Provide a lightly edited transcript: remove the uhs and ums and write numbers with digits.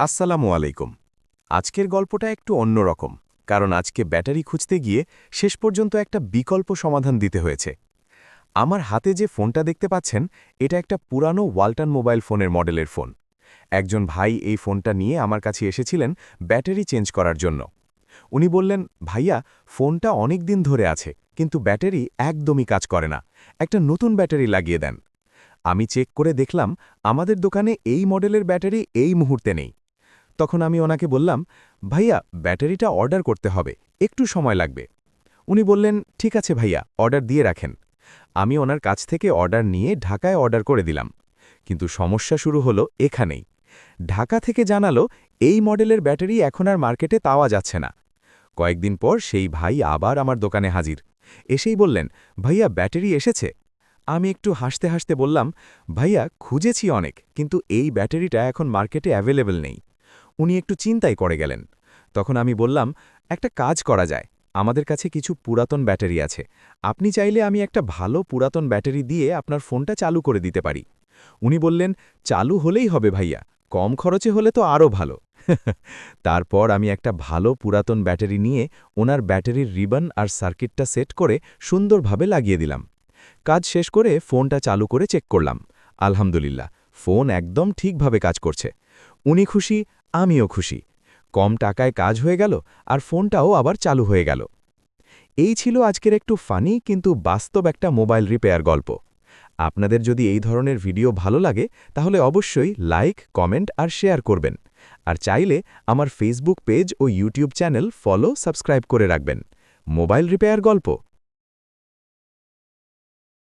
আসসালামু আলাইকুম। আজকের গল্পটা একটু অন্যরকম, কারণ আজকে ব্যাটারি খুঁজতে গিয়ে শেষ পর্যন্ত একটা বিকল্প সমাধান দিতে হয়েছে। আমার হাতে যে ফোনটা দেখতে পাচ্ছেন, এটা একটা পুরানো ওয়ালটন মোবাইল ফোনের মডেলের ফোন। একজন ভাই এই ফোনটা নিয়ে আমার কাছে এসেছিলেন ব্যাটারি চেঞ্জ করার জন্য। উনি বললেন, ভাইয়া, ফোনটা অনেক দিন ধরে আছে, কিন্তু ব্যাটারি একদমই কাজ করে না, একটা নতুন ব্যাটারি লাগিয়ে দেন। আমি চেক করে দেখলাম আমাদের দোকানে এই মডেলের ব্যাটারি এই মুহূর্তে নেই। তখন আমি ওনাকে বললাম, ভাইয়া, ব্যাটারিটা অর্ডার করতে হবে, একটু সময় লাগবে। উনি বললেন, ঠিক আছে ভাইয়া, অর্ডার দিয়ে রাখেন। আমি ওনার কাছ থেকে অর্ডার নিয়ে ঢাকায় অর্ডার করে দিলাম। কিন্তু সমস্যা শুরু হলো এখানেই। ঢাকা থেকে জানালো এই মডেলের ব্যাটারি এখন আর মার্কেটে পাওয়া যাচ্ছে না। কয়েকদিন পর সেই ভাই আবার আমার দোকানে হাজির। এসেই বললেন, ভাইয়া, ব্যাটারি এসেছে। আমি একটু হাসতে হাসতে বললাম, ভাইয়া, খুঁজেছি অনেক, কিন্তু এই ব্যাটারিটা এখন মার্কেটে অ্যাভেলেবল নেই। উনি একটু চিন্তায় করে গেলেন। তখন আমি বললাম, একটা কাজ করা যায়, আমাদের কাছে কিছু পুরাতন ব্যাটারি আছে, আপনি চাইলে আমি একটা ভালো পুরাতন ব্যাটারি দিয়ে আপনার ফোনটা চালু করে দিতে পারি। উনি বললেন, চালু হলেই হবে ভাইয়া, কম খরচে হলে তো আরও ভালো। তারপর আমি একটা ভালো পুরাতন ব্যাটারি নিয়ে ওনার ব্যাটারির রিবন আর সার্কিটটা সেট করে সুন্দরভাবে লাগিয়ে দিলাম। কাজ শেষ করে ফোনটা চালু করে চেক করলাম। আলহামদুলিল্লাহ, ফোন একদম ঠিকভাবে কাজ করছে। উনি খুশি, আমিও খুশি। কম টাকায় কাজ হয়ে গেল, আর ফোনটাও আবার চালু হয়ে গেল। এই ছিল আজকের একটু ফানি কিন্তু বাস্তব একটা মোবাইল রিপেয়ার গল্প। আপনাদের যদি এই ধরনের ভিডিও ভালো লাগে, তাহলে অবশ্যই লাইক, কমেন্ট আর শেয়ার করবেন। আর চাইলে আমার ফেসবুক পেজ ও ইউটিউব চ্যানেল ফলো, সাবস্ক্রাইব করে রাখবেন। মোবাইল রিপেয়ার গল্প